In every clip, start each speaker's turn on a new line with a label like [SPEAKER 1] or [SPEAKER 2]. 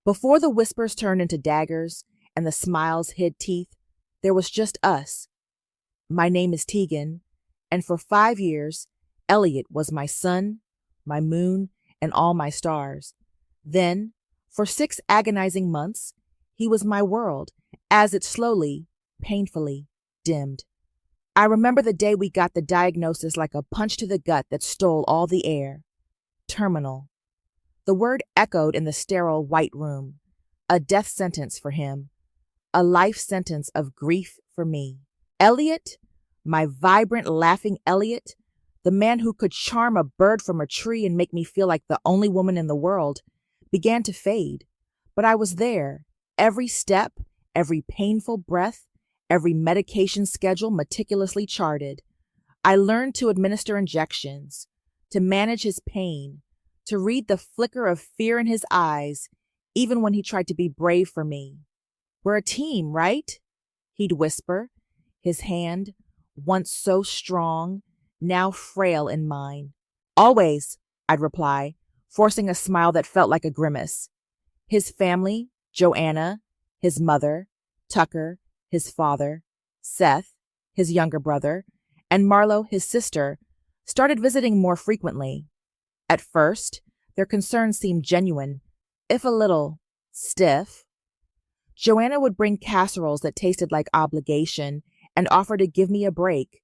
[SPEAKER 1] Before the whispers turned into daggers and the smiles hid teeth, there was just us. My name is Tegan, and for 5 years, Elliot was my sun, my moon, and all my stars. Then, for 6 agonizing months, he was my world, as it slowly, painfully, dimmed. I remember the day we got the diagnosis like a punch to the gut that stole all the air. Terminal. The word echoed in the sterile white room. A death sentence for him. A life sentence of grief for me. Elliot, my vibrant, laughing Elliot, the man who could charm a bird from a tree and make me feel like the only woman in the world, began to fade. But I was there, every step, every painful breath, every medication schedule meticulously charted. I learned to administer injections, to manage his pain, to read the flicker of fear in his eyes, even when he tried to be brave for me. "We're a team, right?" he'd whisper, his hand, once so strong, now frail in mine. "Always," I'd reply, forcing a smile that felt like a grimace. His family, Joanna, his mother, Tucker, his father, Seth, his younger brother, and Marlo, his sister, started visiting more frequently. At first, their concerns seemed genuine, if a little stiff. Joanna would bring casseroles that tasted like obligation and offer to give me a break,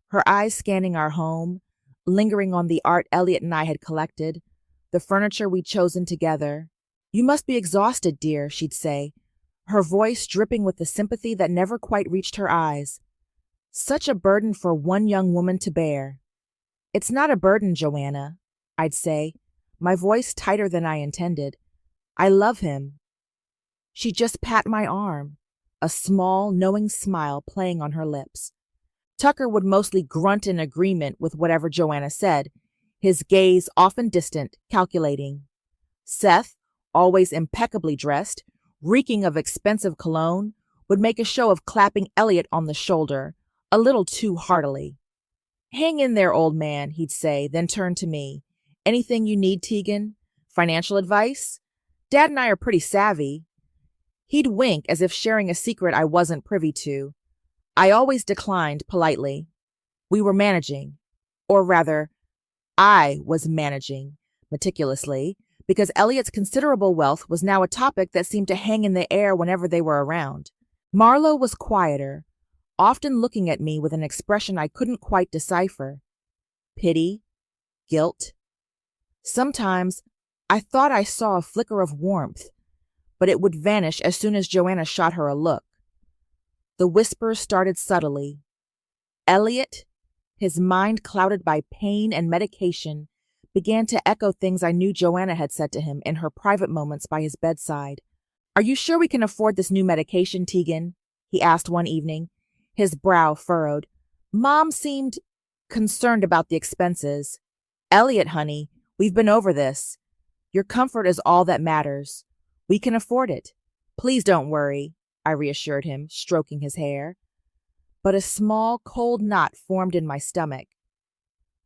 [SPEAKER 1] her eyes scanning our home, lingering on the art Elliot and I had collected, the furniture we'd chosen together. "You must be exhausted, dear," she'd say, her voice dripping with the sympathy that never quite reached her eyes. "Such a burden for one young woman to bear." "It's not a burden, Joanna," I'd say, my voice tighter than I intended. "I love him." She'd just pat my arm, a small, knowing smile playing on her lips. Tucker would mostly grunt in agreement with whatever Joanna said, his gaze often distant, calculating. Seth, always impeccably dressed, reeking of expensive cologne, would make a show of clapping Elliot on the shoulder, a little too heartily. "Hang in there, old man," he'd say, then turn to me. "Anything you need, Tegan? Financial advice? Dad and I are pretty savvy." He'd wink as if sharing a secret I wasn't privy to. I always declined politely. We were managing, or rather, I was managing meticulously, because Elliot's considerable wealth was now a topic that seemed to hang in the air whenever they were around. Marlo was quieter, often looking at me with an expression I couldn't quite decipher. Pity, guilt. Sometimes I thought I saw a flicker of warmth, but it would vanish as soon as Joanna shot her a look. The whispers started subtly. Elliot, his mind clouded by pain and medication, began to echo things I knew Joanna had said to him in her private moments by his bedside. "Are you sure we can afford this new medication, Tegan?" he asked one evening, his brow furrowed. Mom seemed concerned about the expenses. "Elliot, honey, we've been over this. Your comfort is all that matters. We can afford it. Please don't worry," I reassured him, stroking his hair. But a small, cold knot formed in my stomach.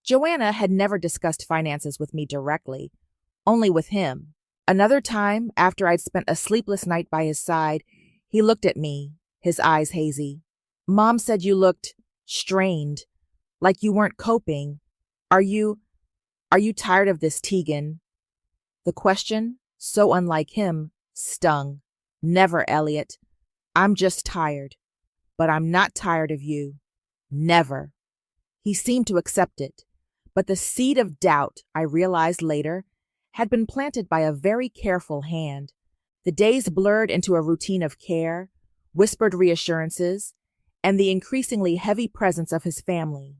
[SPEAKER 1] Joanna had never discussed finances with me directly, only with him. Another time, after I'd spent a sleepless night by his side, he looked at me, his eyes hazy. "Mom said you looked strained, like you weren't coping. Are you tired of this, Tegan?" The question, so unlike him, stung. "Never, Elliot. I'm just tired. But I'm not tired of you. Never." He seemed to accept it, but the seed of doubt, I realized later, had been planted by a very careful hand. The days blurred into a routine of care, whispered reassurances, and the increasingly heavy presence of his family.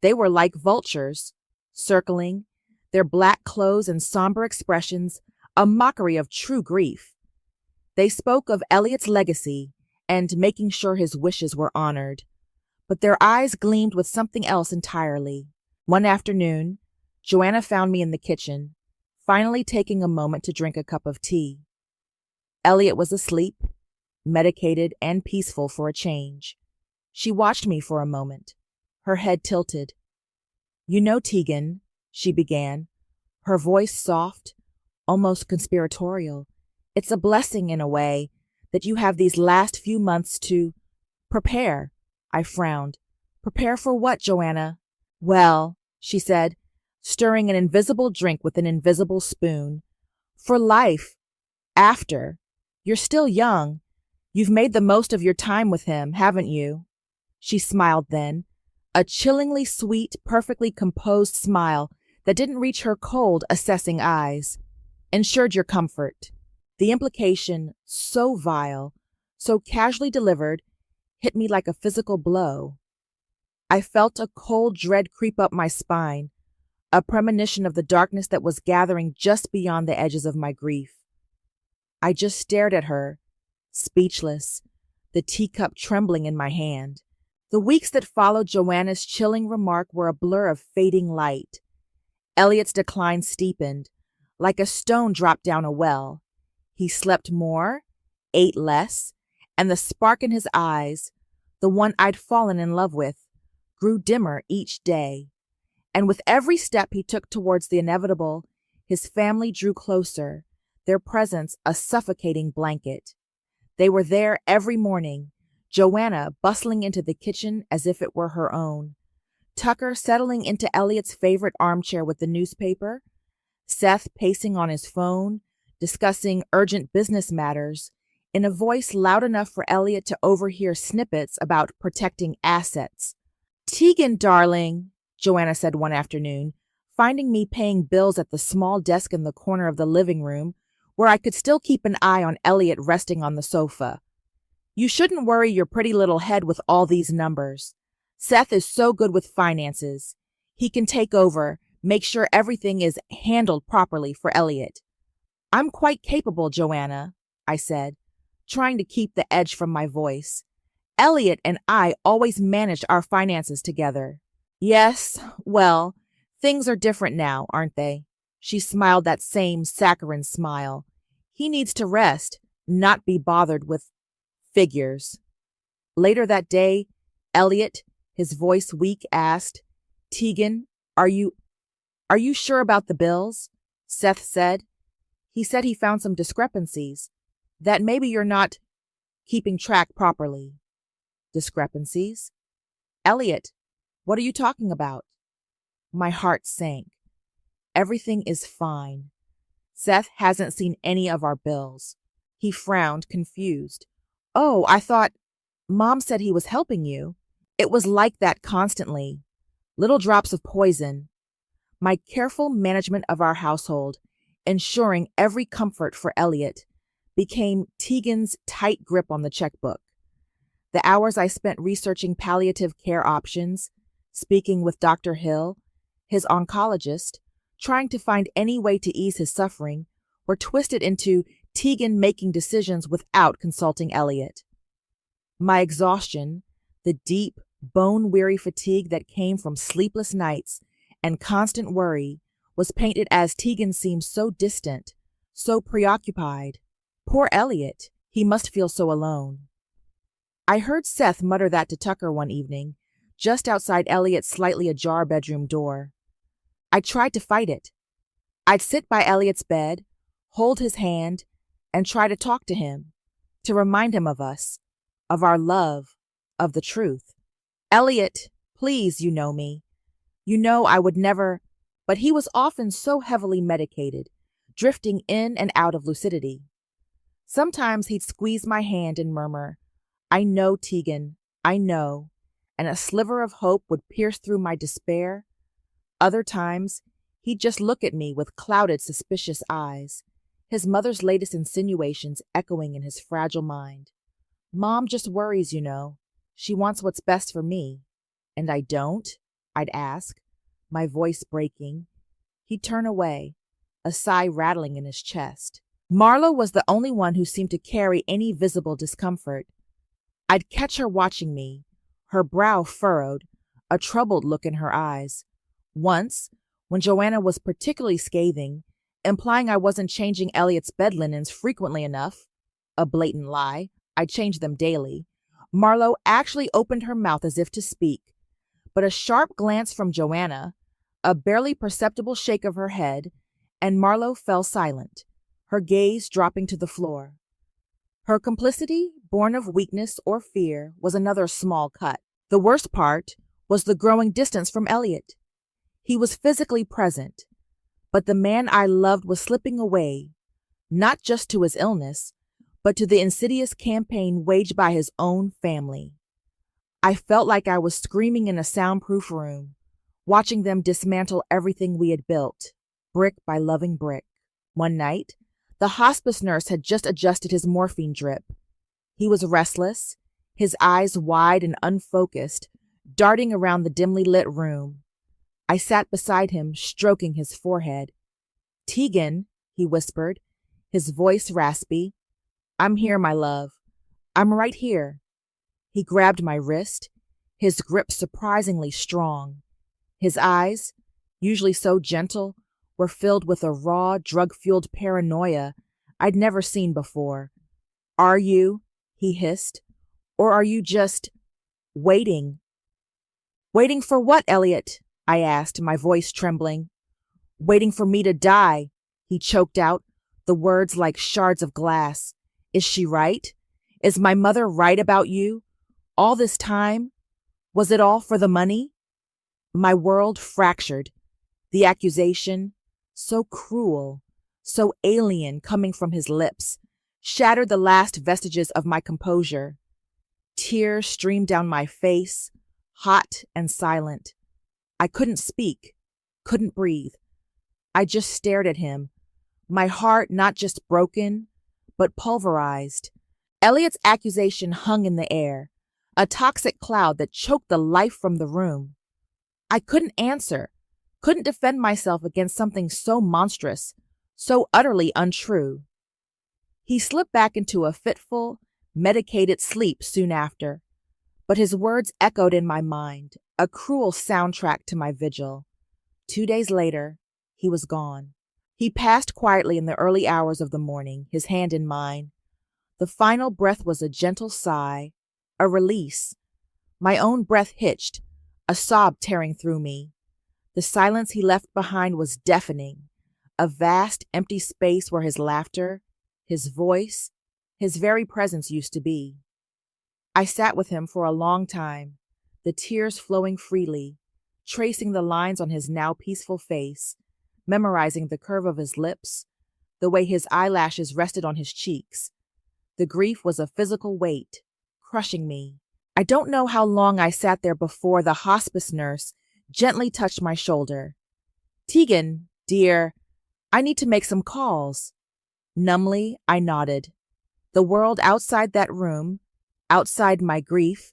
[SPEAKER 1] They were like vultures, circling, their black clothes and somber expressions a mockery of true grief. They spoke of Elliot's legacy and making sure his wishes were honored, but their eyes gleamed with something else entirely. One afternoon, Joanna found me in the kitchen, finally taking a moment to drink a cup of tea. Elliot was asleep, medicated and peaceful for a change. She watched me for a moment, her head tilted. "You know, Tegan," she began, her voice soft, almost conspiratorial, It's a blessing in a way that you have these last few months to prepare. I frowned. Prepare for what, Joanna? Well, she said, stirring an invisible drink with an invisible spoon. For life. After. You're still young. You've made the most of your time with him, haven't you? She smiled then, a chillingly sweet, perfectly composed smile that didn't reach her cold, assessing eyes. Ensured your comfort. The implication, so vile, so casually delivered, hit me like a physical blow. I felt a cold dread creep up my spine, a premonition of the darkness that was gathering just beyond the edges of my grief. I just stared at her, speechless, the teacup trembling in my hand. The weeks that followed Joanna's chilling remark were a blur of fading light. Elliot's decline steepened, like a stone dropped down a well. He slept more, ate less, and the spark in his eyes, the one I'd fallen in love with, grew dimmer each day. And with every step he took towards the inevitable, his family drew closer, their presence a suffocating blanket. They were there every morning, Joanna bustling into the kitchen as if it were her own, Tucker settling into Elliot's favorite armchair with the newspaper, Seth pacing on his phone, discussing urgent business matters, in a voice loud enough for Elliot to overhear snippets about protecting assets. "Tegan, darling," Joanna said one afternoon, finding me paying bills at the small desk in the corner of the living room, where I could still keep an eye on Elliot resting on the sofa. "You shouldn't worry your pretty little head with all these numbers. Seth is so good with finances. He can take over, make sure everything is handled properly for Elliot." "I'm quite capable, Joanna," I said, trying to keep the edge from my voice. "Elliot and I always managed our finances together." "Yes, well, things are different now, aren't they?" She smiled that same saccharine smile. "He needs to rest, not be bothered with figures." Later that day, Elliot, his voice weak, asked, "Tegan, are you sure about the bills?" Seth said. "He said he found some discrepancies, that maybe you're not keeping track properly." "Discrepancies?" "Elliot, what are you talking about?" My heart sank. Everything is fine. Seth hasn't seen any of our bills. He frowned, confused. "Oh, I thought Mom said he was helping you." It was like that constantly. Little drops of poison. My careful management of our household, ensuring every comfort for Elliot, became Tegan's tight grip on the checkbook. The hours I spent researching palliative care options, speaking with Dr. Hill, his oncologist, trying to find any way to ease his suffering, were twisted into Tegan making decisions without consulting Elliot. My exhaustion, the deep, bone-weary fatigue that came from sleepless nights and constant worry, was painted as Tegan seemed so distant, so preoccupied. Poor Elliot, he must feel so alone. I heard Seth mutter that to Tucker one evening, just outside Elliot's slightly ajar bedroom door. I tried to fight it. I'd sit by Elliot's bed, hold his hand, and try to talk to him, to remind him of us, of our love, of the truth. "Elliot, please, you know me. You know I would never," but he was often so heavily medicated, drifting in and out of lucidity. Sometimes he'd squeeze my hand and murmur, "I know, Tegan, I know," and a sliver of hope would pierce through my despair. Other times, he'd just look at me with clouded, suspicious eyes, his mother's latest insinuations echoing in his fragile mind. "Mom just worries, you know. She wants what's best for me." "And I don't?" I'd ask, my voice breaking. He'd turn away, a sigh rattling in his chest. Marlo was the only one who seemed to carry any visible discomfort. I'd catch her watching me, her brow furrowed, a troubled look in her eyes. Once, when Joanna was particularly scathing, implying I wasn't changing Elliot's bed linens frequently enough, a blatant lie, I changed them daily, Marlo actually opened her mouth as if to speak, but a sharp glance from Joanna, a barely perceptible shake of her head, and Marlo fell silent, her gaze dropping to the floor. Her complicity, born of weakness or fear, was another small cut. The worst part was the growing distance from Elliot. He was physically present, but the man I loved was slipping away, not just to his illness, but to the insidious campaign waged by his own family. I felt like I was screaming in a soundproof room, watching them dismantle everything we had built, brick by loving brick. One night, the hospice nurse had just adjusted his morphine drip. He was restless, his eyes wide and unfocused, darting around the dimly lit room. I sat beside him, stroking his forehead. "Tegan," he whispered, his voice raspy. "I'm here, my love. I'm right here." He grabbed my wrist, his grip surprisingly strong. His eyes, usually so gentle, were filled with a raw, drug-fueled paranoia I'd never seen before. "Are you," he hissed, "or are you just waiting?" "Waiting for what, Elliot?" I asked, my voice trembling. "Waiting for me to die," he choked out, the words like shards of glass. "Is she right? Is my mother right about you? All this time? Was it all for the money?" My world fractured. The accusation, so cruel, so alien coming from his lips, shattered the last vestiges of my composure. Tears streamed down my face, hot and silent. I couldn't speak, couldn't breathe. I just stared at him, my heart not just broken, but pulverized. Elliot's accusation hung in the air, a toxic cloud that choked the life from the room. I couldn't answer, couldn't defend myself against something so monstrous, so utterly untrue. He slipped back into a fitful, medicated sleep soon after, but his words echoed in my mind, a cruel soundtrack to my vigil. 2 days later, he was gone. He passed quietly in the early hours of the morning, his hand in mine. The final breath was a gentle sigh, a release. My own breath hitched, a sob tearing through me. The silence he left behind was deafening, a vast, empty space where his laughter, his voice, his very presence used to be. I sat with him for a long time, the tears flowing freely, tracing the lines on his now peaceful face, memorizing the curve of his lips, the way his eyelashes rested on his cheeks. The grief was a physical weight, crushing me. I don't know how long I sat there before the hospice nurse gently touched my shoulder. "Tegan, dear, I need to make some calls." Numbly, I nodded. The world outside that room, outside my grief,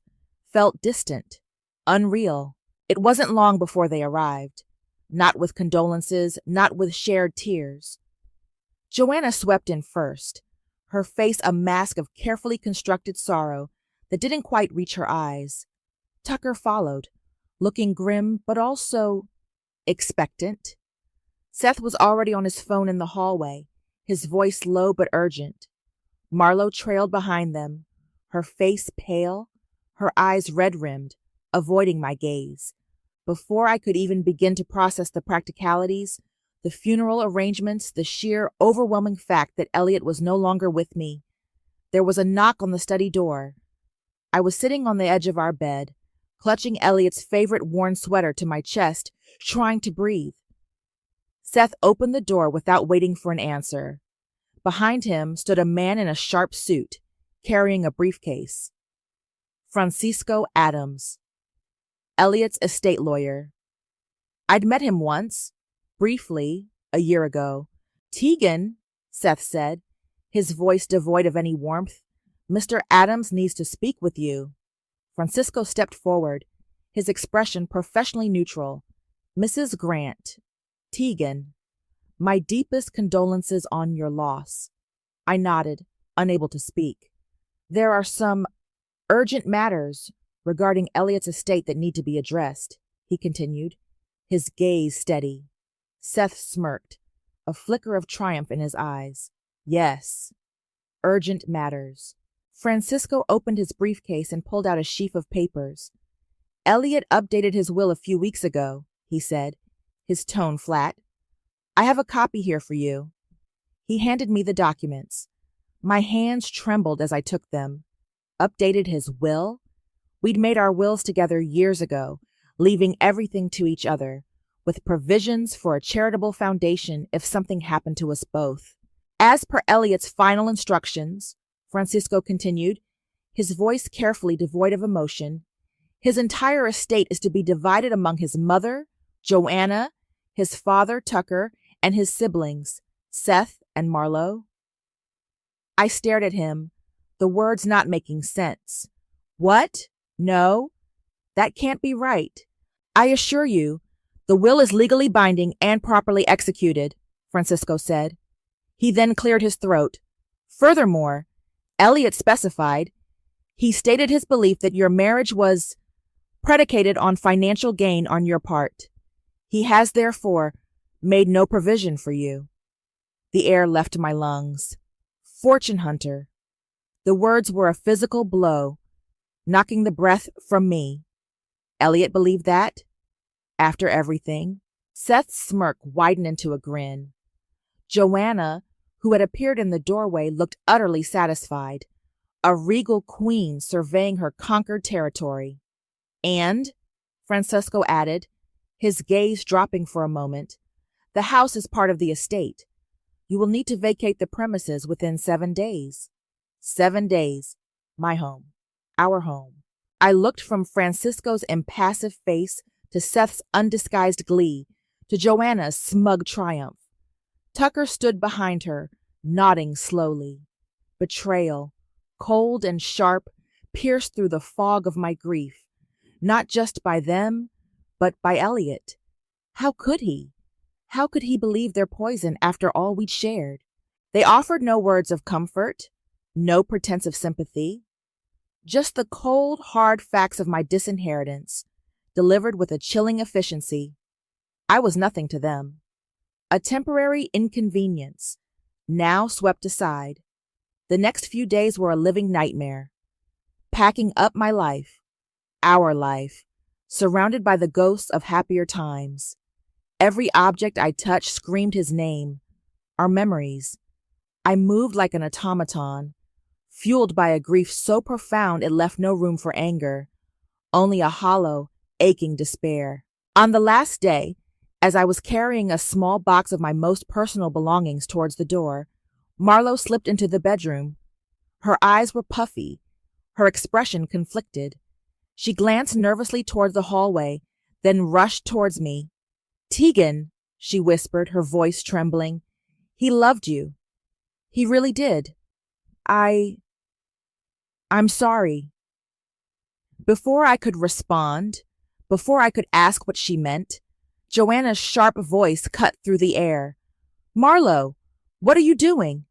[SPEAKER 1] felt distant, unreal. It wasn't long before they arrived. Not with condolences, not with shared tears. Joanna swept in first, her face a mask of carefully constructed sorrow that didn't quite reach her eyes. Tucker followed, looking grim but also expectant. Seth was already on his phone in the hallway, his voice low but urgent. Marlo trailed behind them, her face pale, her eyes red-rimmed, avoiding my gaze. Before I could even begin to process the practicalities, the funeral arrangements, the sheer, overwhelming fact that Elliot was no longer with me, there was a knock on the study door. I was sitting on the edge of our bed, clutching Elliot's favorite worn sweater to my chest, trying to breathe. Seth opened the door without waiting for an answer. Behind him stood a man in a sharp suit, carrying a briefcase. Francisco Adams, Elliot's estate lawyer. I'd met him once, briefly, a year ago. "Tegan," Seth said, his voice devoid of any warmth, "Mr. Adams needs to speak with you." Francisco stepped forward, his expression professionally neutral. "Mrs. Grant, Tegan, my deepest condolences on your loss." I nodded, unable to speak. "There are some urgent matters regarding Elliot's estate that need to be addressed," he continued, his gaze steady. Seth smirked, a flicker of triumph in his eyes. "Yes, urgent matters." Francisco opened his briefcase and pulled out a sheaf of papers. "Elliot updated his will a few weeks ago," he said, his tone flat. "I have a copy here for you." He handed me the documents. My hands trembled as I took them. Updated his will? We'd made our wills together years ago, leaving everything to each other, with provisions for a charitable foundation if something happened to us both. As per Elliot's final instructions, Francisco continued, his voice carefully devoid of emotion, his entire estate is to be divided among his mother, Joanna, his father, Tucker, and his siblings, Seth and Marlo. I stared at him, the words not making sense. What? No, that can't be right. I assure you, the will is legally binding and properly executed, Francisco said. He then cleared his throat. Furthermore, Elliot specified, he stated his belief that your marriage was predicated on financial gain on your part. He has, therefore, made no provision for you. The air left my lungs. Fortune hunter. The words were a physical blow, knocking the breath from me. Elliot believed that? After everything? Seth's smirk widened into a grin. Joanna, who had appeared in the doorway, looked utterly satisfied, a regal queen surveying her conquered territory. And, Francisco added, his gaze dropping for a moment, the house is part of the estate. You will need to vacate the premises within 7 days. 7 days. My home. Our home. I looked from Francisco's impassive face to Seth's undisguised glee, to Joanna's smug triumph. Tucker stood behind her, nodding slowly. Betrayal, cold and sharp, pierced through the fog of my grief, not just by them, but by Elliot. How could he? How could he believe their poison after all we'd shared? They offered no words of comfort, no pretense of sympathy, just the cold, hard facts of my disinheritance, delivered with a chilling efficiency. I was nothing to them. A temporary inconvenience, now swept aside. The next few days were a living nightmare. Packing up my life, our life, surrounded by the ghosts of happier times. Every object I touched screamed his name, our memories. I moved like an automaton, fueled by a grief so profound it left no room for anger, only a hollow, aching despair. On the last day, as I was carrying a small box of my most personal belongings towards the door, Marlo slipped into the bedroom. Her eyes were puffy, her expression conflicted. She glanced nervously toward the hallway, then rushed towards me. Tegan, she whispered, her voice trembling. He loved you. He really did. I'm sorry. Before I could respond, before I could ask what she meant, Joanna's sharp voice cut through the air. Marlo, what are you doing?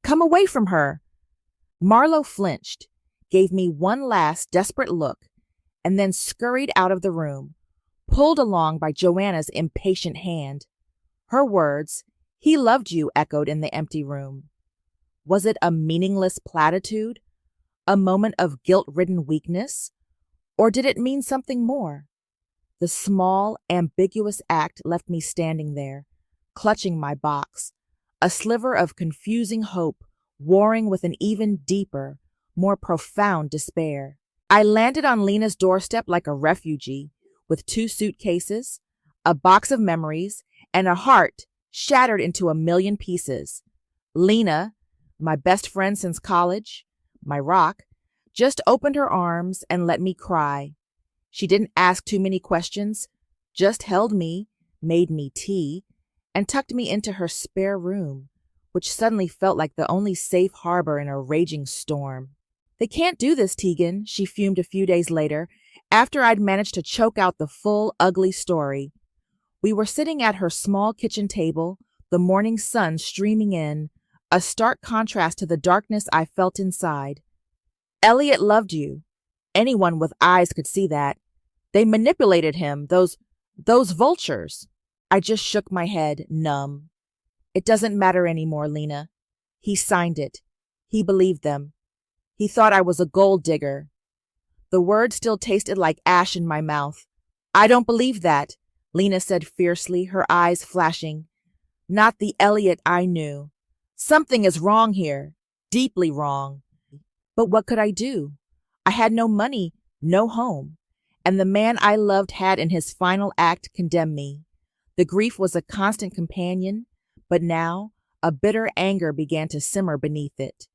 [SPEAKER 1] Come away from her. Marlo flinched, gave me one last desperate look, and then scurried out of the room, pulled along by Joanna's impatient hand. Her words, he loved you, echoed in the empty room. Was it a meaningless platitude? A moment of guilt-ridden weakness? Or did it mean something more? The small, ambiguous act left me standing there, clutching my box, a sliver of confusing hope warring with an even deeper, more profound despair. I landed on Lena's doorstep like a refugee, with 2 suitcases, a box of memories, and a heart shattered into a million pieces. Lena, my best friend since college, my rock, just opened her arms and let me cry. She didn't ask too many questions, just held me, made me tea, and tucked me into her spare room, which suddenly felt like the only safe harbor in a raging storm. They can't do this, Tegan, she fumed a few days later, after I'd managed to choke out the full, ugly story. We were sitting at her small kitchen table, the morning sun streaming in, a stark contrast to the darkness I felt inside. Elliot loved you. Anyone with eyes could see that. They manipulated him, those vultures. I just shook my head, numb. It doesn't matter anymore, Lena. He signed it. He believed them. He thought I was a gold digger. The words still tasted like ash in my mouth. I don't believe that, Lena said fiercely, her eyes flashing. Not the Elliot I knew. Something is wrong here, deeply wrong. But what could I do? I had no money, no home, and the man I loved had in his final act condemned me. The grief was a constant companion, but now a bitter anger began to simmer beneath it.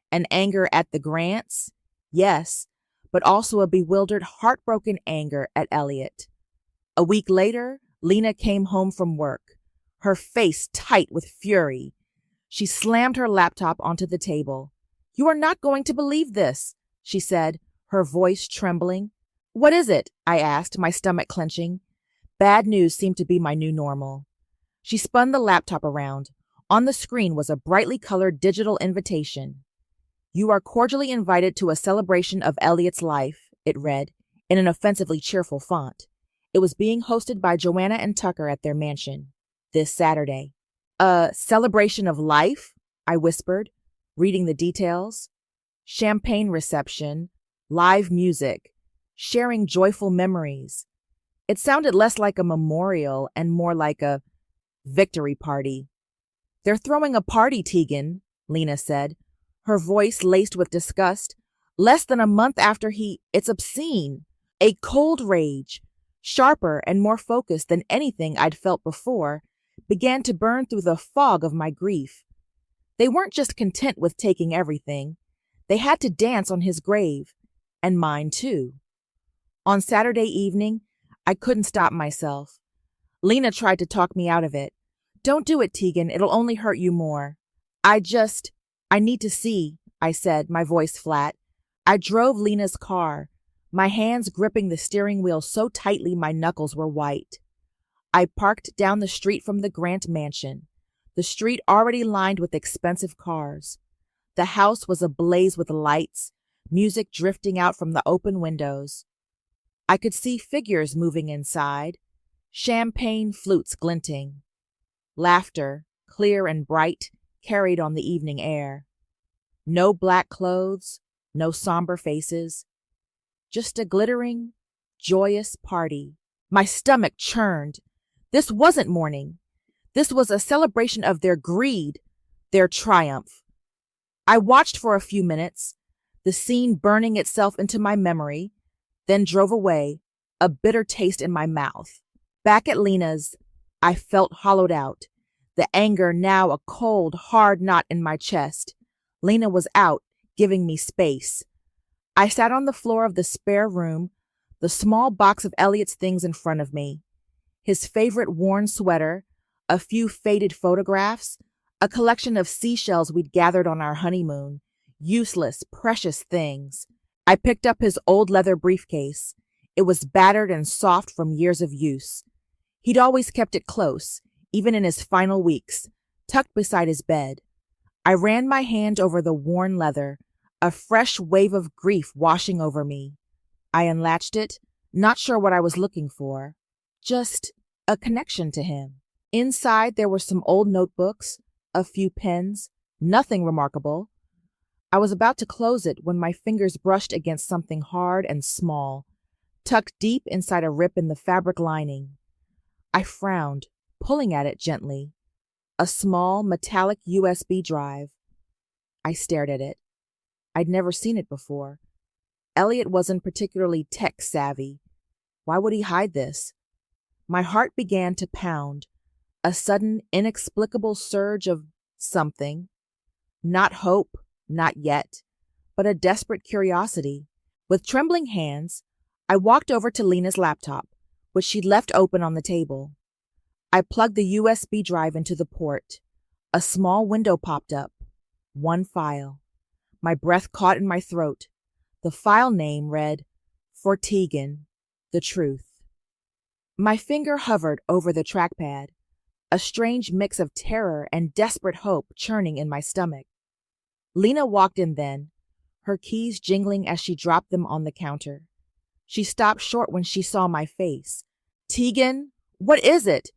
[SPEAKER 1] An anger at the Grants, yes, but also a bewildered, heartbroken anger at Elliot. A week later, Lena came home from work, her face tight with fury. She slammed her laptop onto the table. "You are not going to believe this," she said, her voice trembling. "What is it?" I asked, my stomach clenching. Bad news seemed to be my new normal. She spun the laptop around. On the screen was a brightly colored digital invitation. "You are cordially invited to a celebration of Elliot's life," it read, in an offensively cheerful font. It was being hosted by Joanna and Tucker at their mansion, this Saturday. "A celebration of life?" I whispered, reading the details. "Champagne reception, live music, sharing joyful memories." It sounded less like a memorial and more like a victory party. "They're throwing a party, Tegan," Lena said, her voice laced with disgust. "Less than a month after it's obscene." A cold rage, sharper and more focused than anything I'd felt before, began to burn through the fog of my grief. They weren't just content with taking everything. They had to dance on his grave, and mine too. On Saturday evening, I couldn't stop myself. Lena tried to talk me out of it. "Don't do it, Tegan. It'll only hurt you more." I need to see," I said, my voice flat. I drove Lena's car, my hands gripping the steering wheel so tightly my knuckles were white. I parked down the street from the Grant mansion, the street already lined with expensive cars. The house was ablaze with lights, music drifting out from the open windows. I could see figures moving inside, champagne flutes glinting. Laughter, clear and bright, carried on the evening air. No black clothes, no somber faces. Just a glittering, joyous party. My stomach churned. This wasn't mourning. This was a celebration of their greed, their triumph. I watched for a few minutes, the scene burning itself into my memory, then drove away, a bitter taste in my mouth. Back at Lena's, I felt hollowed out, the anger now a cold, hard knot in my chest. Lena was out, giving me space. I sat on the floor of the spare room, the small box of Elliot's things in front of me. His favorite worn sweater, a few faded photographs, a collection of seashells we'd gathered on our honeymoon. Useless, precious things. I picked up his old leather briefcase. It was battered and soft from years of use. He'd always kept it close, even in his final weeks, tucked beside his bed. I ran my hand over the worn leather, a fresh wave of grief washing over me. I unlatched it, not sure what I was looking for. Just a connection to him. Inside there were some old notebooks, a few pens, nothing remarkable. I was about to close it when my fingers brushed against something hard and small, tucked deep inside a rip in the fabric lining. I frowned, pulling at it gently. A small, metallic USB drive. I stared at it. I'd never seen it before. Elliot wasn't particularly tech-savvy. Why would he hide this? My heart began to pound, a sudden, inexplicable surge of something. Not hope, not yet, but a desperate curiosity. With trembling hands, I walked over to Lena's laptop, which she'd left open on the table. I plugged the USB drive into the port. A small window popped up. One file. My breath caught in my throat. The file name read, "For Tegan, the truth." My finger hovered over the trackpad, a strange mix of terror and desperate hope churning in my stomach. Lena walked in then, her keys jingling as she dropped them on the counter. She stopped short when she saw my face. "Tegan, what is it?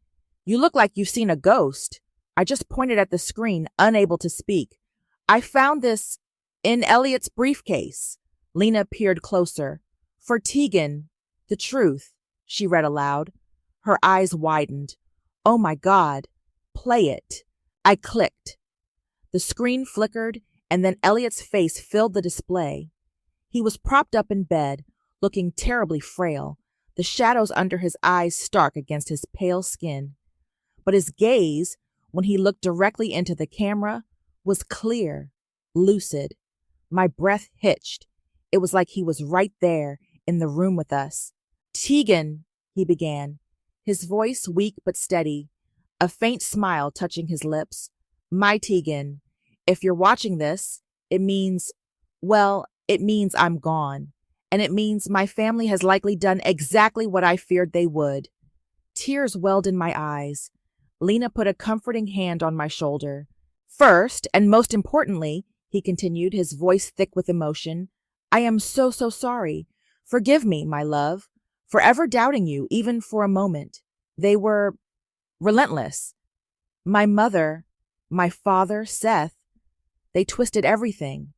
[SPEAKER 1] You look like you've seen a ghost." I just pointed at the screen, unable to speak. "I found this in Elliot's briefcase." Lena peered closer. "For Tegan, the truth," she read aloud. Her eyes widened. "Oh my God, play it." I clicked. The screen flickered, and then Elliot's face filled the display. He was propped up in bed, looking terribly frail, the shadows under his eyes stark against his pale skin. But his gaze, when he looked directly into the camera, was clear, lucid. My breath hitched. It was like he was right there in the room with us. "Tegan," he began, his voice weak but steady, a faint smile touching his lips. "My Tegan, if you're watching this, it means, well, it means I'm gone. And it means my family has likely done exactly what I feared they would." Tears welled in my eyes. Lena put a comforting hand on my shoulder. "First, and most importantly," he continued, his voice thick with emotion, "I am so sorry. Forgive me, my love, for ever doubting you, even for a moment. They were relentless. My mother, my father, Seth, they twisted everything.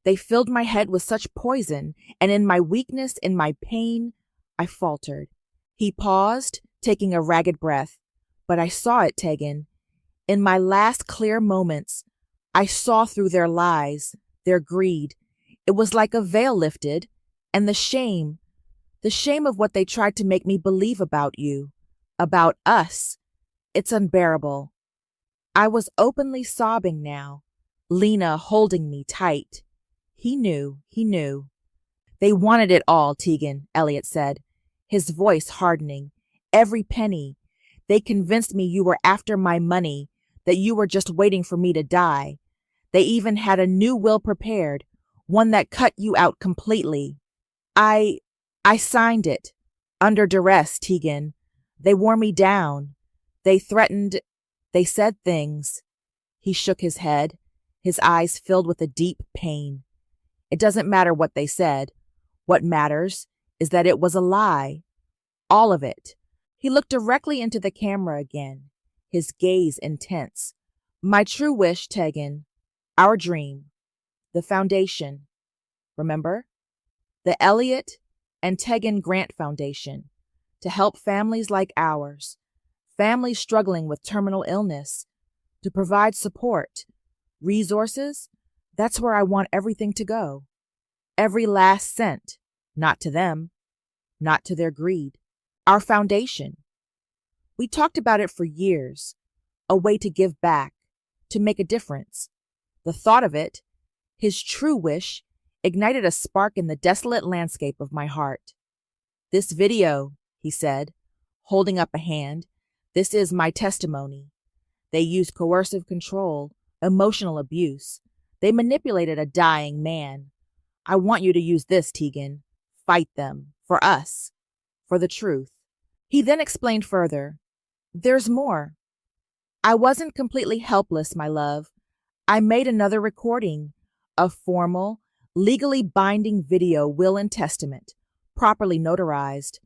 [SPEAKER 1] They filled my head with such poison, and in my weakness, in my pain, I faltered." He paused, taking a ragged breath. "But I saw it, Tegan. In my last clear moments, I saw through their lies, their greed. It was like a veil lifted, and the shame of what they tried to make me believe about you, about us, it's unbearable." I was openly sobbing now, Lena holding me tight. He knew. "They wanted it all, Tegan," Elliot said, his voice hardening. "Every penny. They convinced me you were after my money, that you were just waiting for me to die. They even had a new will prepared, one that cut you out completely. I signed it. Under duress, Tegan. They wore me down. They threatened. They said things." He shook his head, his eyes filled with a deep pain. "It doesn't matter what they said. What matters is that it was a lie. All of it." He looked directly into the camera again, his gaze intense. "My true wish, Tegan, our dream, the foundation. Remember? The Elliot and Tegan Grant Foundation, to help families like ours, families struggling with terminal illness, to provide support, resources. That's where I want everything to go. Every last cent, not to them, not to their greed. Our foundation. We talked about it for years, a way to give back, to make a difference. The thought of it, his true wish, ignited a spark in the desolate landscape of my heart. "This video," he said, holding up a hand, "this is my testimony. They used coercive control, emotional abuse. They manipulated a dying man. I want you to use this, Tegan. Fight them. For us. For the truth." He then explained further. "There's more. I wasn't completely helpless, my love. I made another recording, a formal, legally binding video will and testament, properly notarized.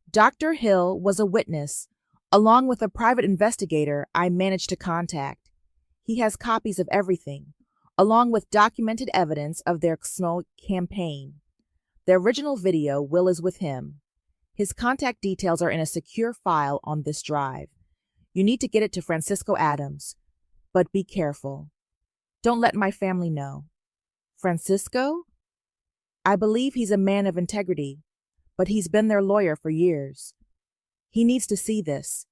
[SPEAKER 1] Dr. Hill was a witness, along with a private investigator I managed to contact. He has copies of everything, along with documented evidence of their Snow campaign. The original video will is with him. His contact details are in a secure file on this drive. You need to get it to Francisco Adams, but be careful. Don't let my family know." "Francisco? I believe he's a man of integrity, but he's been their lawyer for years. He needs to see this,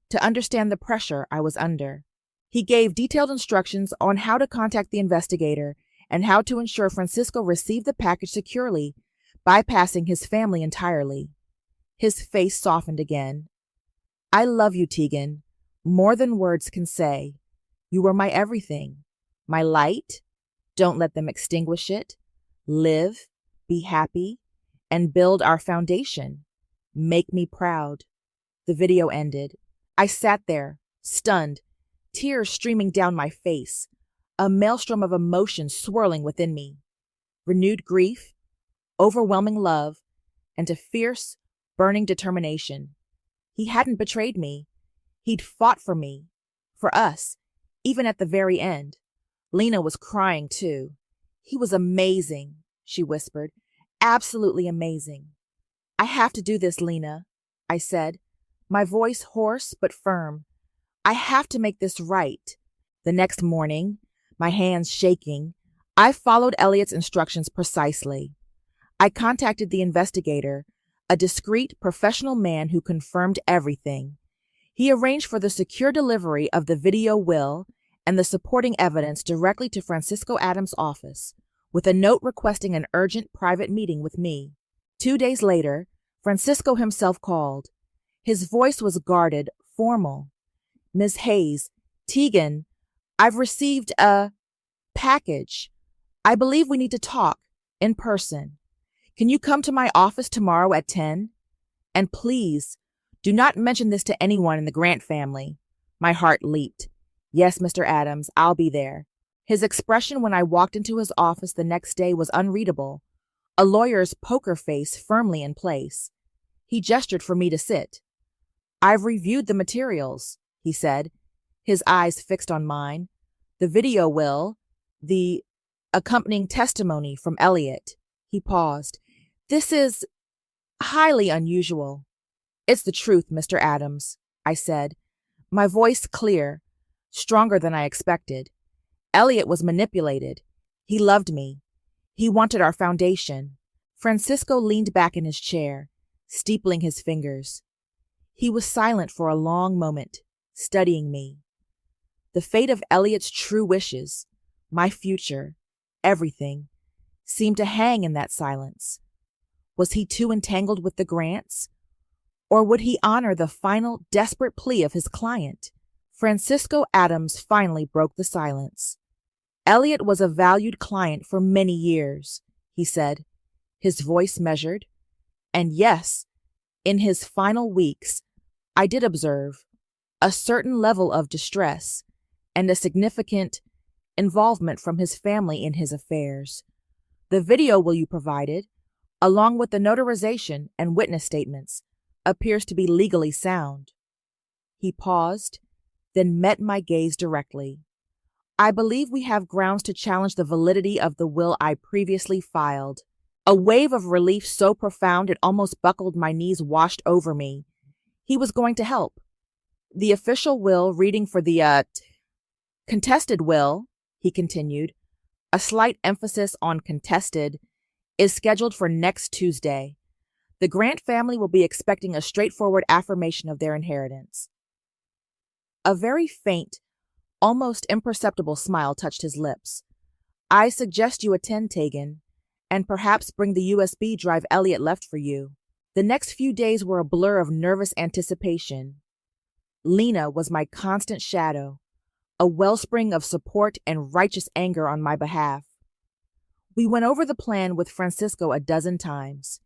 [SPEAKER 1] to understand the pressure I was under." He gave detailed instructions on how to contact the investigator and how to ensure Francisco received the package securely, bypassing his family entirely. His face softened again. "I love you, Tegan, more than words can say. You were my everything, my light. Don't let them extinguish it. Live, be happy, and build our foundation. Make me proud." The video ended. I sat there, stunned, tears streaming down my face, a maelstrom of emotion swirling within me. Renewed grief, overwhelming love, and a fierce, burning determination. He hadn't betrayed me. He'd fought for me, for us, even at the very end. Lena was crying too. "He was amazing," she whispered. "Absolutely amazing." "I have to do this, Lena," I said, my voice hoarse but firm. "I have to make this right." The next morning, my hands shaking. I followed Elliot's instructions precisely. I contacted the investigator, a discreet, professional man who confirmed everything. He arranged for the secure delivery of the video will and the supporting evidence directly to Francisco Adams' office, with a note requesting an urgent private meeting with me. 2 days later, Francisco himself called. His voice was guarded, formal. "Ms. Hayes, Tegan, I've received a package. I believe we need to talk in person. Can you come to my office tomorrow at 10? And please, do not mention this to anyone in the Grant family." My heart leaped. "Yes, Mr. Adams, I'll be there." His expression when I walked into his office the next day was unreadable, a lawyer's poker face firmly in place. He gestured for me to sit. "I've reviewed the materials," he said, his eyes fixed on mine. "The video will, the accompanying testimony from Elliot." He paused. "This is highly unusual." "It's the truth, Mr. Adams," I said, my voice clear, stronger than I expected. "Elliot was manipulated. He loved me. He wanted our foundation." Francisco leaned back in his chair, steepling his fingers. He was silent for a long moment, studying me. The fate of Elliot's true wishes, my future, everything, seemed to hang in that silence. Was he too entangled with the Grants? Or would he honor the final, desperate plea of his client? Francisco Adams finally broke the silence. "Elliot was a valued client for many years," he said, his voice measured. "And yes, in his final weeks, I did observe a certain level of distress and a significant involvement from his family in his affairs. The video will you provided, along with the notarization and witness statements, appears to be legally sound." He paused, then met my gaze directly. "I believe we have grounds to challenge the validity of the will I previously filed." A wave of relief so profound it almost buckled my knees washed over me. He was going to help. "The official will reading for the contested will," he continued, a slight emphasis on contested, "is scheduled for next Tuesday. The Grant family will be expecting a straightforward affirmation of their inheritance." A very faint, almost imperceptible smile touched his lips. "I suggest you attend, Tegan, and perhaps bring the USB drive Elliot left for you." The next few days were a blur of nervous anticipation. Lena was my constant shadow, a wellspring of support and righteous anger on my behalf. We went over the plan with Francisco a dozen times.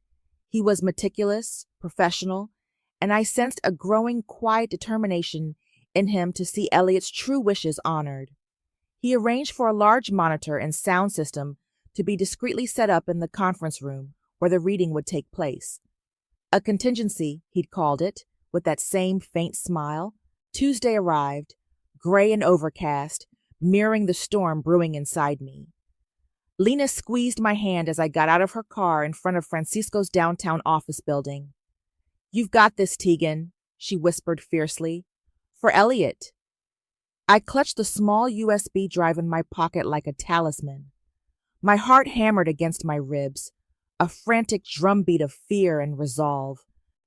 [SPEAKER 1] He was meticulous, professional, and I sensed a growing quiet determination in him to see Elliot's true wishes honored. He arranged for a large monitor and sound system to be discreetly set up in the conference room where the reading would take place. A contingency, he'd called it, with that same faint smile. Tuesday arrived, gray and overcast, mirroring the storm brewing inside me. Lena squeezed my hand as I got out of her car in front of Francisco's downtown office building. "You've got this, Tegan," she whispered fiercely. "For Elliot." I clutched the small USB drive in my pocket like a talisman. My heart hammered against my ribs, a frantic drumbeat of fear and resolve.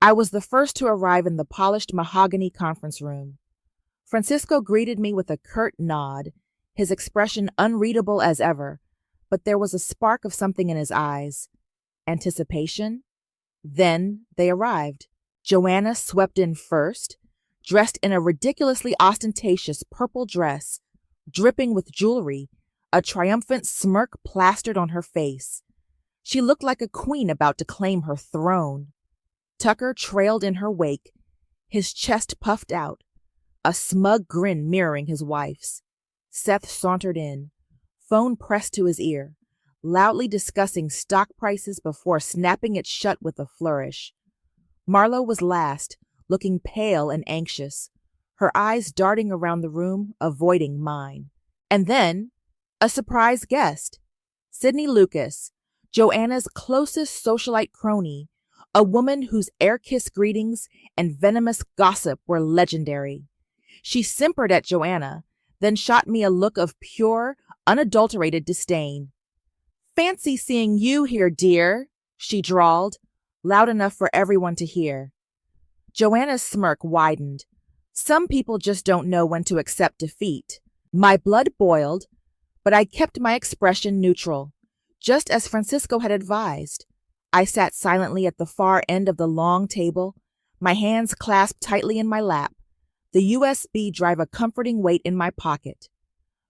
[SPEAKER 1] I was the first to arrive in the polished mahogany conference room. Francisco greeted me with a curt nod, his expression unreadable as ever, but there was a spark of something in his eyes. Anticipation? Then they arrived. Joanna swept in first, dressed in a ridiculously ostentatious purple dress, dripping with jewelry, a triumphant smirk plastered on her face. She looked like a queen about to claim her throne. Tucker trailed in her wake, his chest puffed out, a smug grin mirroring his wife's. Seth sauntered in, phone pressed to his ear, loudly discussing stock prices before snapping it shut with a flourish. Marlo was last, looking pale and anxious, her eyes darting around the room, avoiding mine. And then, a surprise guest. Sydney Lucas, Joanna's closest socialite crony, a woman whose air-kissed greetings and venomous gossip were legendary. She simpered at Joanna, then shot me a look of pure, unadulterated disdain. "Fancy seeing you here, dear," she drawled, loud enough for everyone to hear. Joanna's smirk widened. Some people just don't know when to accept defeat. My blood boiled, but I kept my expression neutral, just as Francisco had advised. I sat silently at the far end of the long table, my hands clasped tightly in my lap, the USB drive a comforting weight in my pocket.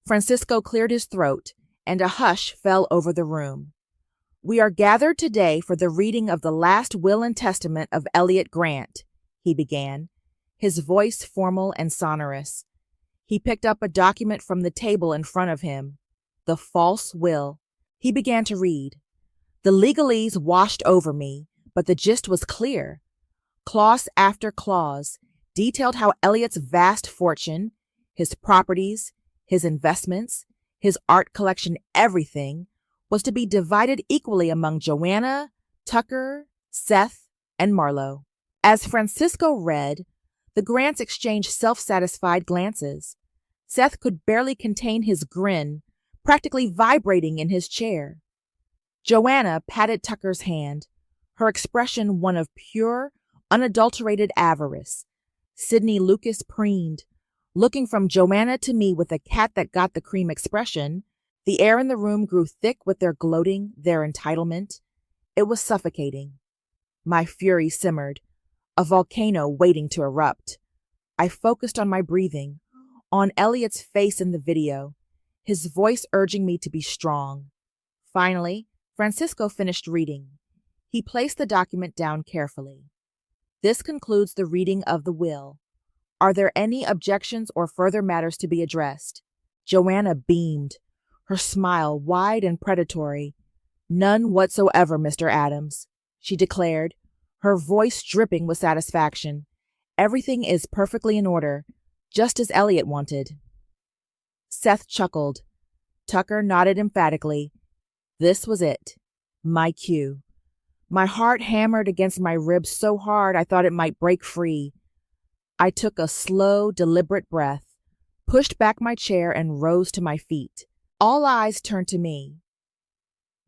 [SPEAKER 1] Francisco cleared his throat, and a hush fell over the room. "We are gathered today for the reading of the last will and testament of Elliot Grant," he began, his voice formal and sonorous. He picked up a document from the table in front of him. The false will. He began to read. The legalese washed over me, but the gist was clear. Clause after clause detailed how Elliot's vast fortune, his properties, his investments, his art collection, everything, was to be divided equally among Joanna, Tucker, Seth, and Marlowe. As Francisco read, the Grants exchanged self-satisfied glances. Seth could barely contain his grin, practically vibrating in his chair. Joanna patted Tucker's hand, her expression one of pure, unadulterated avarice. Sidney Lucas preened, looking from Joanna to me with a cat that got the cream expression. The air in the room grew thick with their gloating, their entitlement. It was suffocating. My fury simmered, a volcano waiting to erupt. I focused on my breathing, on Elliot's face in the video, his voice urging me to be strong. Finally, Francisco finished reading. He placed the document down carefully. "This concludes the reading of the will. Are there any objections or further matters to be addressed?" Joanna beamed, her smile wide and predatory. "None whatsoever, Mr. Adams," she declared, her voice dripping with satisfaction. "Everything is perfectly in order, just as Elliot wanted." Seth chuckled. Tucker nodded emphatically. This was it. My cue. My heart hammered against my ribs so hard I thought it might break free. I took a slow, deliberate breath, pushed back my chair, and rose to my feet. All eyes turned to me.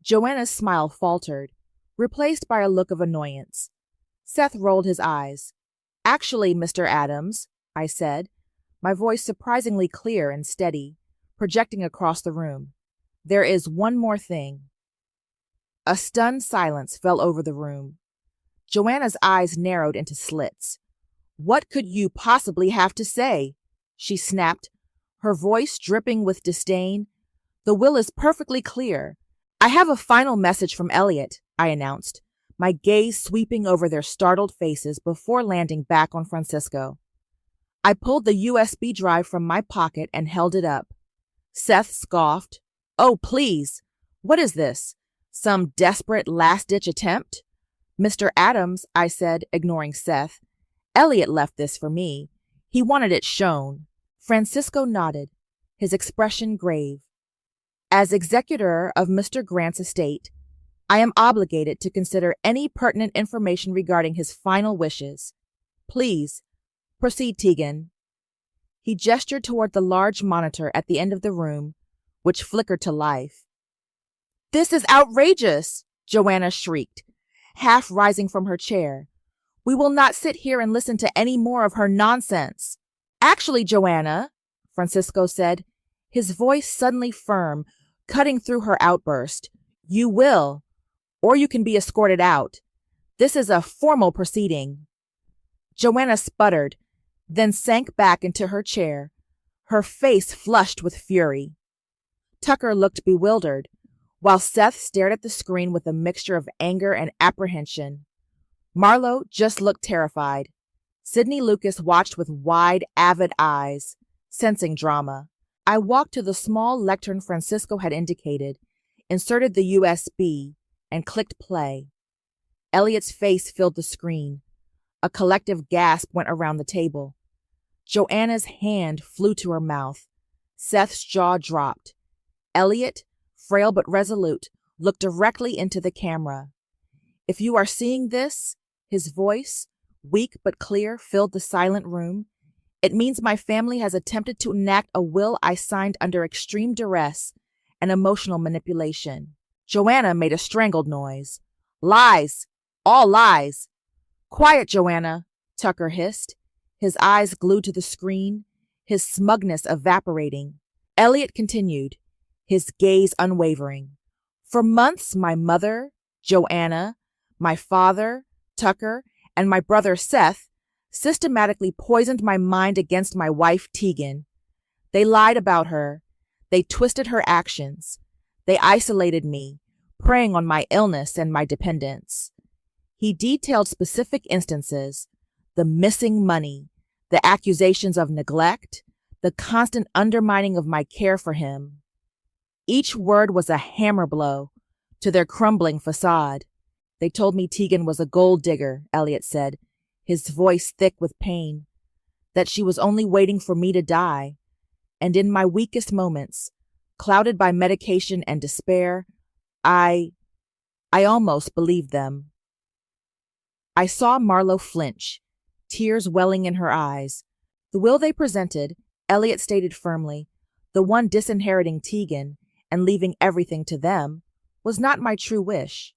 [SPEAKER 1] Joanna's smile faltered, replaced by a look of annoyance. Seth rolled his eyes. "Actually, Mr. Adams," I said, my voice surprisingly clear and steady, projecting across the room, "there is one more thing." A stunned silence fell over the room. Joanna's eyes narrowed into slits. "What could you possibly have to say?" she snapped, her voice dripping with disdain. "The will is perfectly clear. I have a final message from Elliot," I announced, my gaze sweeping over their startled faces before landing back on Francisco. I pulled the USB drive from my pocket and held it up. Seth scoffed. "Oh, please. What is this? Some desperate last-ditch attempt?" "Mr. Adams," I said, ignoring Seth, "Elliot left this for me. He wanted it shown." Francisco nodded, his expression grave. "As executor of Mr. Grant's estate, I am obligated to consider any pertinent information regarding his final wishes. Please, proceed, Tegan." He gestured toward the large monitor at the end of the room, which flickered to life. "This is outrageous!" Joanna shrieked, half rising from her chair. "We will not sit here and listen to any more of her nonsense." "Actually, Joanna," Francisco said, his voice suddenly firm, cutting through her outburst, "you will, or you can be escorted out. This is a formal proceeding." Joanna sputtered, then sank back into her chair, her face flushed with fury. Tucker looked bewildered, while Seth stared at the screen with a mixture of anger and apprehension. Marlowe just looked terrified. Sidney Lucas watched with wide, avid eyes, sensing drama. I walked to the small lectern Francisco had indicated, inserted the USB, and clicked play. Elliot's face filled the screen. A collective gasp went around the table. Joanna's hand flew to her mouth. Seth's jaw dropped. Elliot, frail but resolute, looked directly into the camera. "If you are seeing this," his voice, weak but clear, filled the silent room. It means my family has attempted to enact a will I signed under extreme duress and emotional manipulation. Joanna made a strangled noise. Lies! All lies! Quiet, Joanna, Tucker hissed, his eyes glued to the screen, his smugness evaporating. Elliot continued, his gaze unwavering. For months, my mother, Joanna, my father, Tucker, and my brother Seth systematically poisoned my mind against my wife, Tegan. They lied about her. They twisted her actions. They isolated me, preying on my illness and my dependence. He detailed specific instances, the missing money, the accusations of neglect, the constant undermining of my care for him. Each word was a hammer blow to their crumbling facade. They told me Tegan was a gold digger, Elliot said, his voice thick with pain, that she was only waiting for me to die. And in my weakest moments, clouded by medication and despair, I almost believed them. I saw Marlo flinch, tears welling in her eyes. The will they presented, Elliot stated firmly, the one disinheriting Tegan and leaving everything to them, was not my true wish.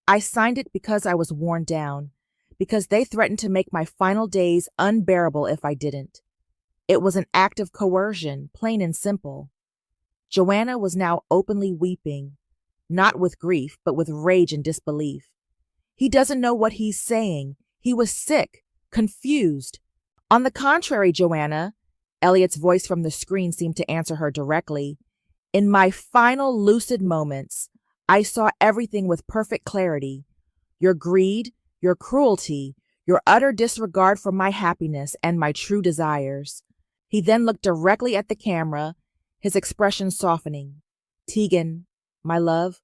[SPEAKER 1] I signed it because I was worn down, because they threatened to make my final days unbearable if I didn't. It was an act of coercion, plain and simple. Joanna was now openly weeping, not with grief, but with rage and disbelief. He doesn't know what he's saying. He was sick, confused. On the contrary, Joanna, Elliot's voice from the screen seemed to answer her directly. In my final lucid moments, I saw everything with perfect clarity. Your greed, your cruelty, your utter disregard for my happiness and my true desires. He then looked directly at the camera, his expression softening. Tegan, my love,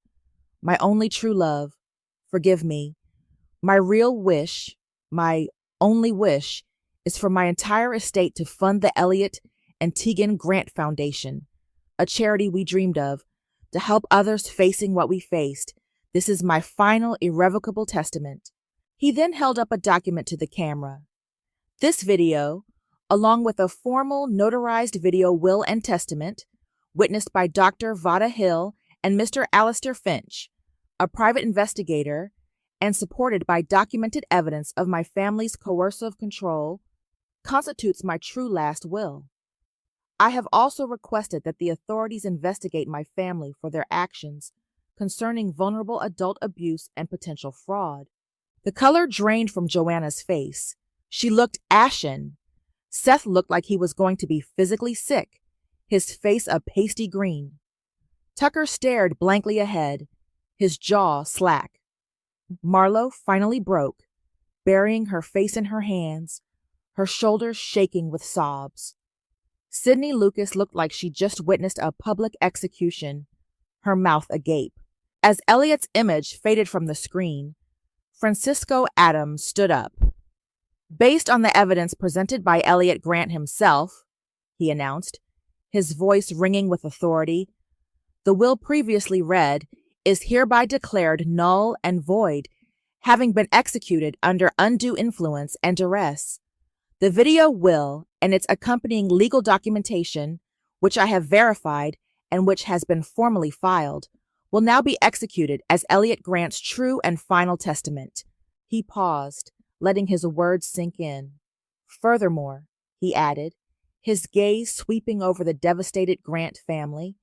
[SPEAKER 1] my only true love, forgive me. My real wish, my only wish, is for my entire estate to fund the Elliot and Tegan Grant Foundation, a charity we dreamed of, to help others facing what we faced. This is my final irrevocable testament. He then held up a document to the camera. This video, along with a formal notarized video will and testament, witnessed by Dr. Vada Hill and Mr. Alistair Finch, a private investigator, and supported by documented evidence of my family's coercive control, constitutes my true last will. I have also requested that the authorities investigate my family for their actions concerning vulnerable adult abuse and potential fraud. The color drained from Joanna's face. She looked ashen. Seth looked like he was going to be physically sick, his face a pasty green. Tucker stared blankly ahead, his jaw slack. Marlo finally broke, burying her face in her hands, her shoulders shaking with sobs. Sydney Lucas looked like she just witnessed a public execution, her mouth agape. As Elliot's image faded from the screen, Francisco Adams stood up. Based on the evidence presented by Elliot Grant himself, he announced, his voice ringing with authority, the will previously read is hereby declared null and void, having been executed under undue influence and duress. The video will and its accompanying legal documentation, which I have verified and which has been formally filed, will now be executed as Elliot Grant's true and final testament. He paused, letting his words sink in. Furthermore, he added, his gaze sweeping over the devastated Grant family,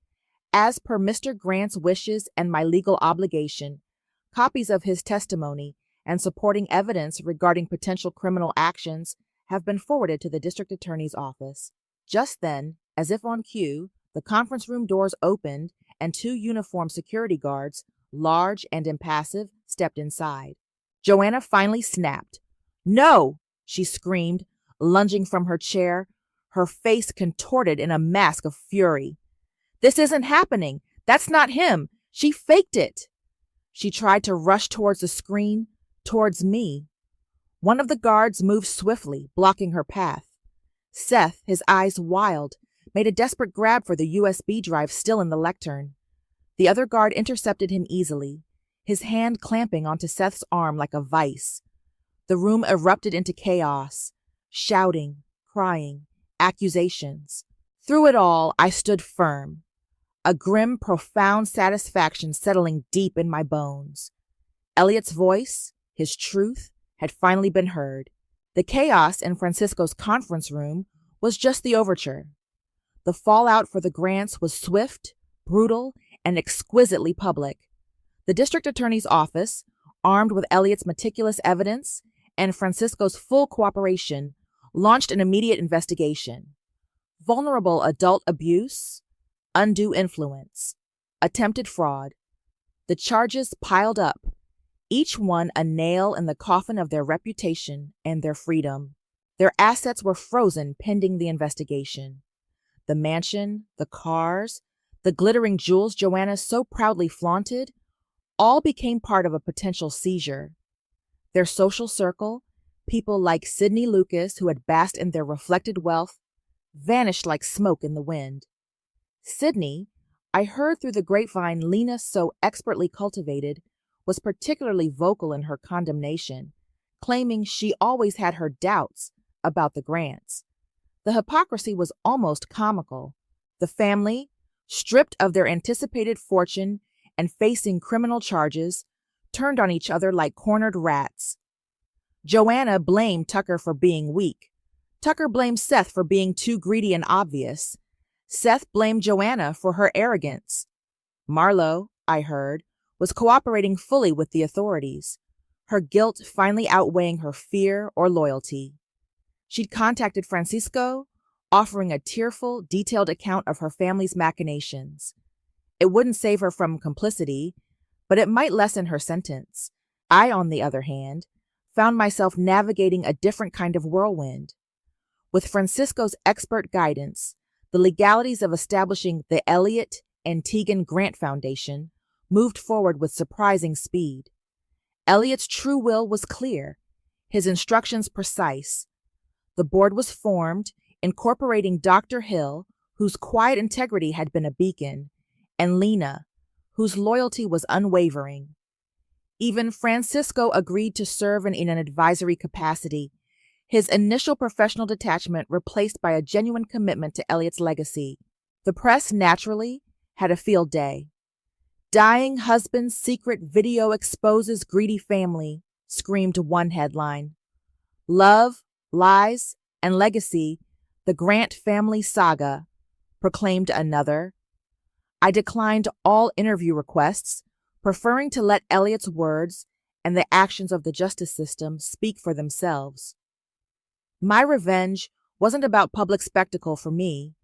[SPEAKER 1] as per Mr. Grant's wishes and my legal obligation, copies of his testimony and supporting evidence regarding potential criminal actions have been forwarded to the district attorney's office. Just then, as if on cue, the conference room doors opened and two uniformed security guards, large and impassive, stepped inside. Joanna finally snapped. No, she screamed, lunging from her chair, her face contorted in a mask of fury. This isn't happening. That's not him. She faked it. She tried to rush towards the screen, towards me. One of the guards moved swiftly, blocking her path. Seth, his eyes wild, made a desperate grab for the USB drive still in the lectern. The other guard intercepted him easily, his hand clamping onto Seth's arm like a vice. The room erupted into chaos, shouting, crying, accusations. Through it all, I stood firm, a grim, profound satisfaction settling deep in my bones. Elliot's voice, his truth, had finally been heard. The chaos in Francisco's conference room was just the overture. The fallout for the grants was swift, brutal, and exquisitely public. The district attorney's office, armed with Elliot's meticulous evidence and Francisco's full cooperation, launched an immediate investigation. Vulnerable adult abuse, undue influence, attempted fraud. The charges piled up, each one a nail in the coffin of their reputation and their freedom. Their assets were frozen pending the investigation. The mansion, the cars, the glittering jewels Joanna so proudly flaunted, all became part of a potential seizure. Their social circle, people like Sidney Lucas who had basked in their reflected wealth, vanished like smoke in the wind. Sidney, I heard through the grapevine Lena so expertly cultivated, was particularly vocal in her condemnation, claiming she always had her doubts about the grants. The hypocrisy was almost comical. The family, stripped of their anticipated fortune and facing criminal charges, turned on each other like cornered rats. Joanna blamed Tucker for being weak. Tucker blamed Seth for being too greedy and obvious. Seth blamed Joanna for her arrogance. Marlo, I heard, was cooperating fully with the authorities, her guilt finally outweighing her fear or loyalty. She'd contacted Francisco, offering a tearful, detailed account of her family's machinations. It wouldn't save her from complicity, but it might lessen her sentence. I, on the other hand, found myself navigating a different kind of whirlwind. With Francisco's expert guidance, the legalities of establishing the Elliot and Tegan Grant Foundation moved forward with surprising speed. Elliot's true will was clear, his instructions precise. The board was formed, incorporating Dr. Hill, whose quiet integrity had been a beacon, and Lena, whose loyalty was unwavering. Even Francisco agreed to serve in an advisory capacity, his initial professional detachment replaced by a genuine commitment to Elliot's legacy. The press, naturally, had a field day. "Dying husband's secret video exposes greedy family," screamed one headline. "Love, lies, and legacy, the Grant family saga," proclaimed another. I declined all interview requests, preferring to let Elliot's words and the actions of the justice system speak for themselves. My revenge wasn't about public spectacle for me.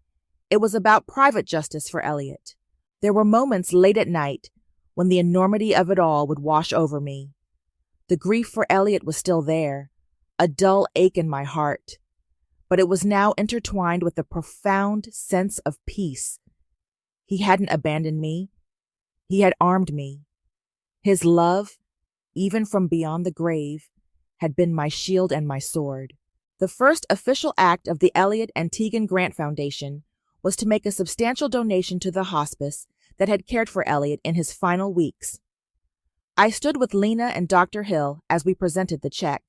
[SPEAKER 1] It was about private justice for Elliot. There were moments late at night when the enormity of it all would wash over me. The grief for Elliot was still there, a dull ache in my heart, but it was now intertwined with a profound sense of peace. He hadn't abandoned me. He had armed me. His love, even from beyond the grave, had been my shield and my sword. The first official act of the Elliot and Tegan Grant Foundation was to make a substantial donation to the hospice that had cared for Elliot in his final weeks. I stood with Lena and Dr. Hill as we presented the check.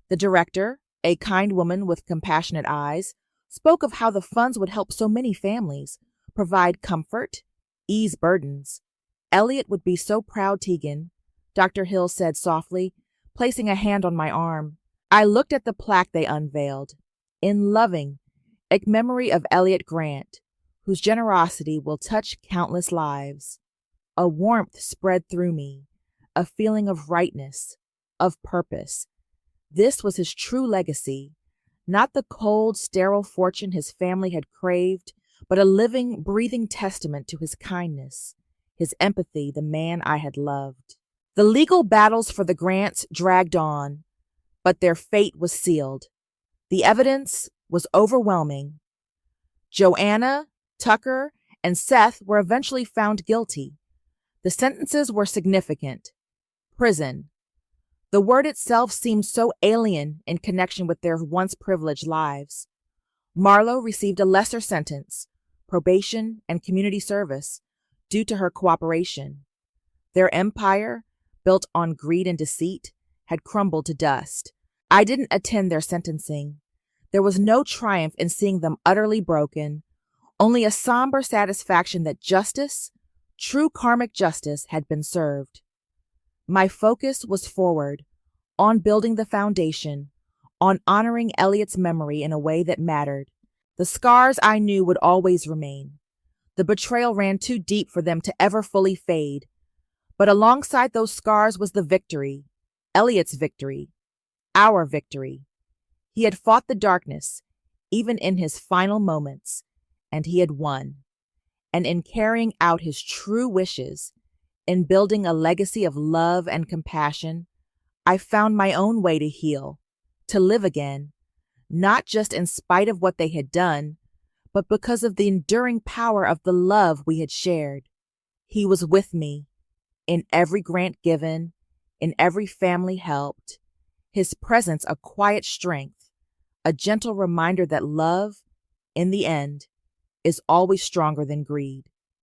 [SPEAKER 1] The director, a kind woman with compassionate eyes, spoke of how the funds would help so many families, provide comfort, ease burdens. "Elliot would be so proud, Tegan," Dr. Hill said softly, placing a hand on my arm. I looked at the plaque they unveiled. "In loving memory of Elliot Grant, whose generosity will touch countless lives." A warmth spread through me, a feeling of rightness, of purpose. This was his true legacy, not the cold, sterile fortune his family had craved, but a living, breathing testament to his kindness, his empathy, the man I had loved. The legal battles for the grants dragged on, but their fate was sealed. The evidence was overwhelming. Joanna, Tucker, and Seth were eventually found guilty. The sentences were significant. Prison. The word itself seemed so alien in connection with their once privileged lives. Marlo received a lesser sentence, probation and community service, due to her cooperation. Their empire, built on greed and deceit, had crumbled to dust. I didn't attend their sentencing. There was no triumph in seeing them utterly broken, only a somber satisfaction that justice, true karmic justice, had been served. My focus was forward, on building the foundation, on honoring Elliot's memory in a way that mattered. The scars I knew would always remain. The betrayal ran too deep for them to ever fully fade. But alongside those scars was the victory, Elliot's victory, our victory. He had fought the darkness, even in his final moments, and he had won. And in carrying out his true wishes, in building a legacy of love and compassion, I found my own way to heal, to live again, not just in spite of what they had done, but because of the enduring power of the love we had shared. He was with me, in every grant given, in every family helped, his presence a quiet strength, a gentle reminder that love, in the end, is always stronger than greed.